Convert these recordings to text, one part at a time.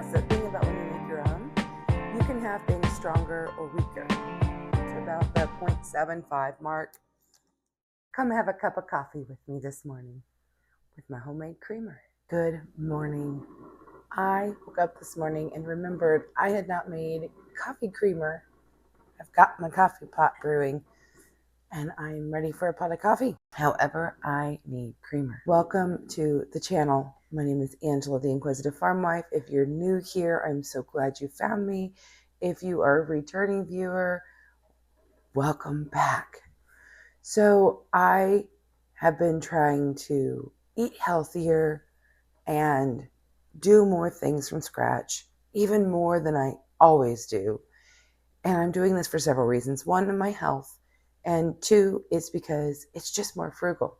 That's the thing about when you make your own. You can have things stronger or weaker. To about the 0.75 mark. Come have a cup of coffee with me this morning with my homemade creamer. Good morning. I woke up this morning and remembered I had not made coffee creamer. I've got my coffee pot brewing and I'm ready for a pot of coffee. However, I need creamer. Welcome to the channel. My name is Angela, the Inquisitive Farm Wife. If you're new here, I'm so glad you found me. If you are a returning viewer, welcome back. So I have been trying to eat healthier and do more things from scratch, even more than I always do. And I'm doing this for several reasons. One, my health, and two, it's because it's just more frugal.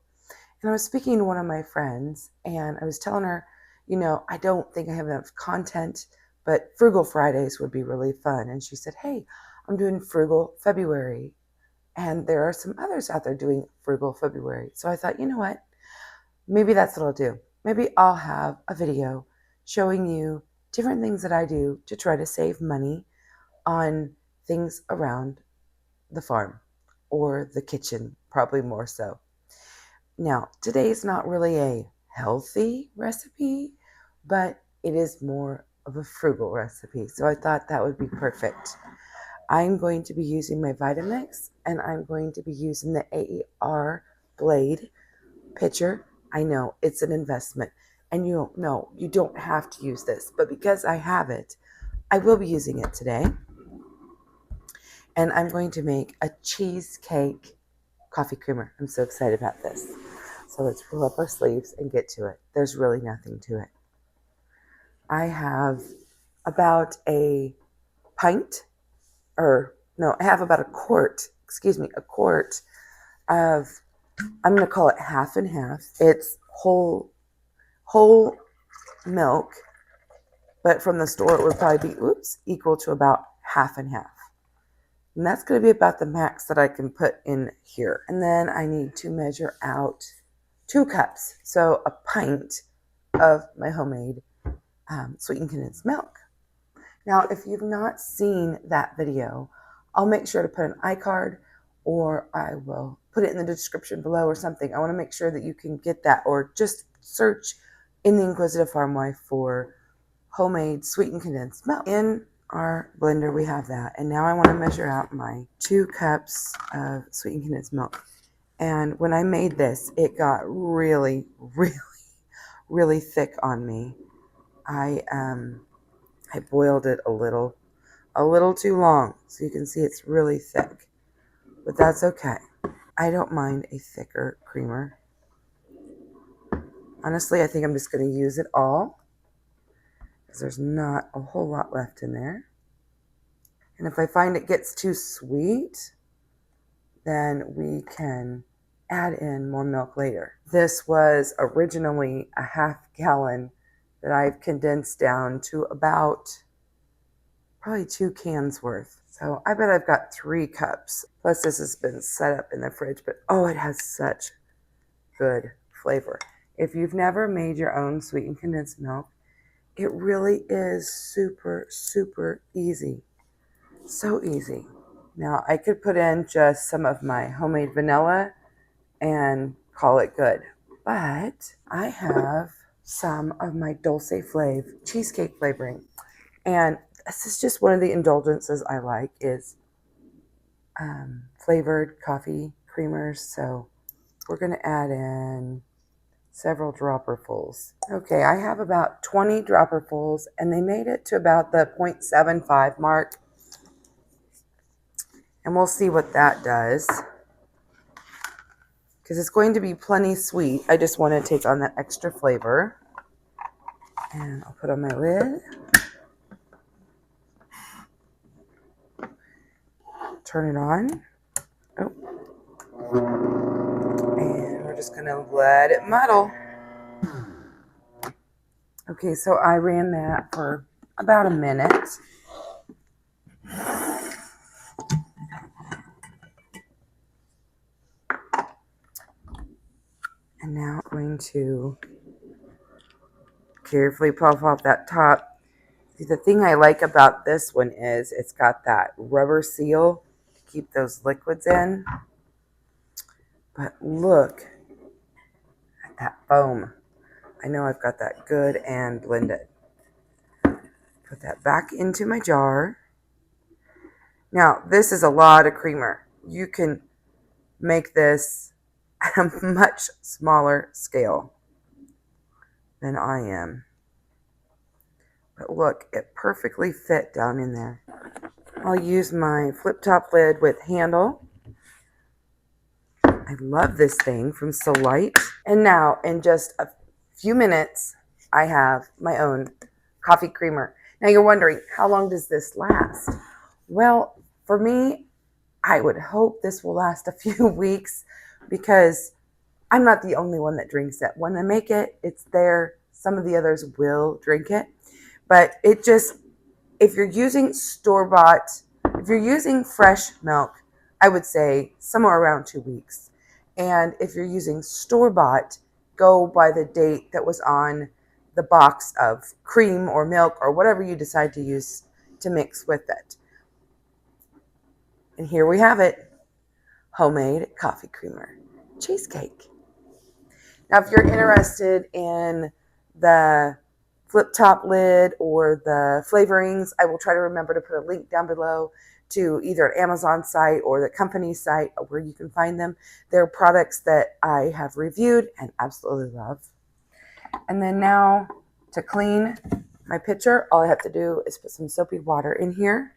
And I was speaking to one of my friends and I was telling her, I don't think I have enough content, but Frugal Fridays would be really fun. And she said, hey, I'm doing Frugal February. And there are some others out there doing Frugal February. So I thought, you know what? Maybe that's what I'll do. Maybe I'll have a video showing you different things that I do to try to save money on things around the farm or the kitchen, probably more so. Now, today's not really a healthy recipe, but it is more of a frugal recipe. So I thought that would be perfect. I'm going to be using my Vitamix and I'm going to be using the AER blade pitcher. I know it's an investment and you don't have to use this, but because I have it, I will be using it today. And I'm going to make a cheesecake coffee creamer. I'm so excited about this. So let's roll up our sleeves and get to it. There's really nothing to it. I have about a quart of, I'm going to call it half and half. It's whole milk, but from the store it would probably be, equal to about half and half. And that's going to be about the max that I can put in here. And then I need to measure out 2 cups. So a pint of my homemade sweetened condensed milk. Now, if you've not seen that video, I'll make sure to put an iCard or I will put it in the description below or something. I want to make sure that you can get that, or just search in the Inquisitive Farm Wife for homemade sweetened condensed milk. In our blender, we have that. And now I want to measure out my 2 cups of sweetened condensed milk. And when I made this, it got really, really, really thick on me. I boiled it a little too long. So you can see it's really thick. But that's okay. I don't mind a thicker creamer. Honestly, I think I'm just going to use it all, because there's not a whole lot left in there. And if I find it gets too sweet, then we can add in more milk later. This was originally a half gallon that I've condensed down to about probably 2 cans worth. So I bet I've got 3 cups. Plus this has been set up in the fridge, but it has such good flavor. If you've never made your own sweetened condensed milk, it really is super, super easy. So easy. Now I could put in just some of my homemade vanilla and call it good. But I have some of my Dulce Flav cheesecake flavoring. And this is just one of the indulgences I like, is flavored coffee creamers. So we're going to add in several dropperfuls. Okay, I have about 20 dropperfuls, and they made it to about the 0.75 mark. And we'll see what that does, because it's going to be plenty sweet. I just want to take on that extra flavor. And I'll put on my lid. Turn it on. And we're just going to let it muddle. Okay, so I ran that for about a minute. And now I'm going to carefully puff off that top The thing I like about this one is it's got that rubber seal to keep those liquids in. But look at that foam. I know I've got that good and blended. Put that back into my jar. Now, this is a lot of creamer. You can make this at a much smaller scale than I am. But look, it perfectly fit down in there. I'll use my flip top lid with handle. I love this thing from So Light. And now, in just a few minutes, I have my own coffee creamer. Now you're wondering, how long does this last? Well, for me, I would hope this will last a few weeks because I'm not the only one that drinks it. When I make it, it's there. Some of the others will drink it. But it just, if you're using store-bought, if you're using fresh milk, I would say somewhere around 2 weeks. And if you're using store-bought, go by the date that was on the box of cream or milk or whatever you decide to use to mix with it. And here we have it, homemade coffee creamer cheesecake. Now, if you're interested in the flip top lid or the flavorings, I will try to remember to put a link down below to either an Amazon site or the company site where you can find them. They're products that I have reviewed and absolutely love. And then now to clean my pitcher, all I have to do is put some soapy water in here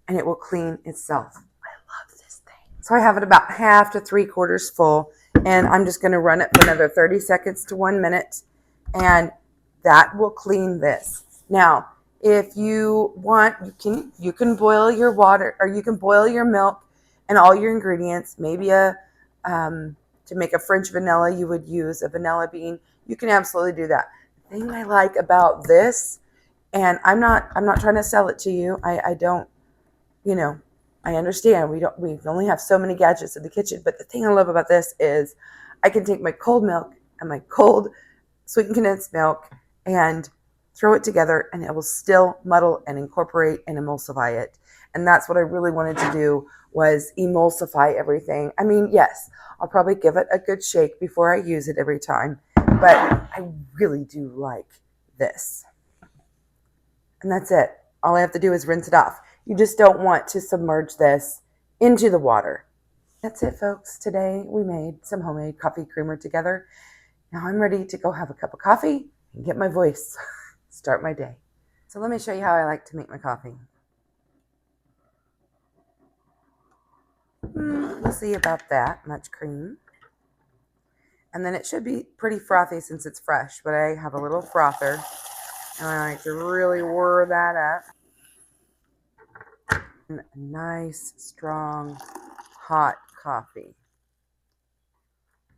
and it will clean itself. I love this thing. So I have it about half to 3/4 full, and I'm just going to run it for another 30 seconds to 1 minute, and that will clean this. Now, if you want, you can boil your water, or you can boil your milk and all your ingredients. Maybe to make a French vanilla, you would use a vanilla bean. You can absolutely do that. The thing I like about this, and I'm not trying to sell it to you. I don't, you know, I understand we only have so many gadgets in the kitchen, but the thing I love about this is I can take my cold milk and my cold sweetened condensed milk and throw it together, and it will still muddle and incorporate and emulsify it. And that's what I really wanted to do, was emulsify everything. I mean, yes, I'll probably give it a good shake before I use it every time, but I really do like this. And that's it. All I have to do is rinse it off. You just don't want to submerge this into the water. That's it, folks. Today we made some homemade coffee creamer together. Now I'm ready to go have a cup of coffee and get my voice, start my day. So let me show you how I like to make my coffee. We'll see about that much cream. And then it should be pretty frothy since it's fresh, but I have a little frother and I like to really whir that up. And a nice, strong, hot coffee.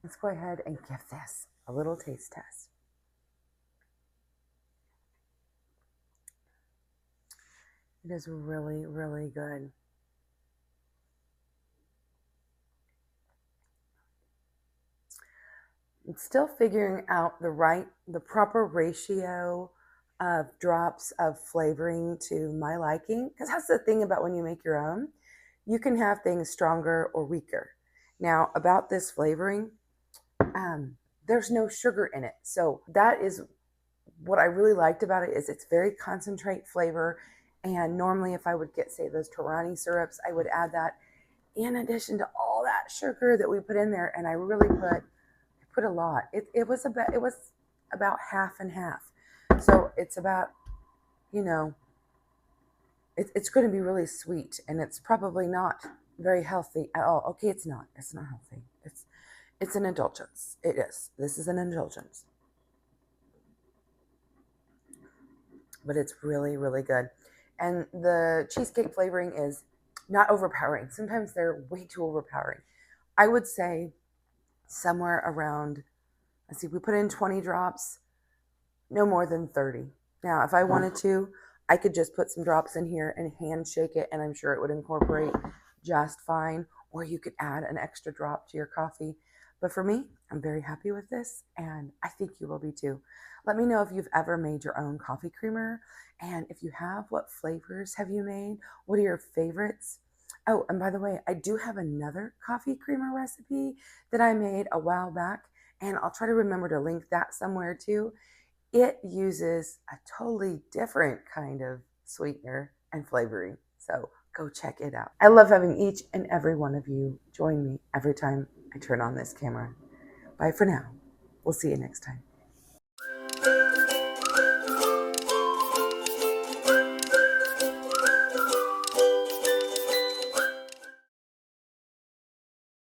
Let's go ahead and give this a little taste test. It is really, really good. I'm still figuring out the proper ratio of drops of flavoring to my liking, because that's the thing about when you make your own. You can have things stronger or weaker. Now, about this flavoring, there's no sugar in it. So that is what I really liked about it, is it's very concentrate flavor. And normally if I would get, say, those Torani syrups, I would add that in addition to all that sugar that we put in there. And I really put a lot. It was about half and half. So it's about, it's going to be really sweet, and it's probably not very healthy at all. Okay, it's not healthy. It's an indulgence. It is. This is an indulgence. But it's really, really good. And the cheesecake flavoring is not overpowering. Sometimes they're way too overpowering. I would say somewhere around, let's see, we put in 20 drops, no more than 30. Now, if I wanted to, I could just put some drops in here and hand shake it, and I'm sure it would incorporate just fine. Or you could add an extra drop to your coffee. But for me, I'm very happy with this, and I think you will be too. Let me know if you've ever made your own coffee creamer, and if you have, what flavors have you made? What are your favorites? Oh, and by the way, I do have another coffee creamer recipe that I made a while back, and I'll try to remember to link that somewhere too. It uses a totally different kind of sweetener and flavoring. So go check it out. I love having each and every one of you join me every time I turn on this camera. Bye for now. We'll see you next time.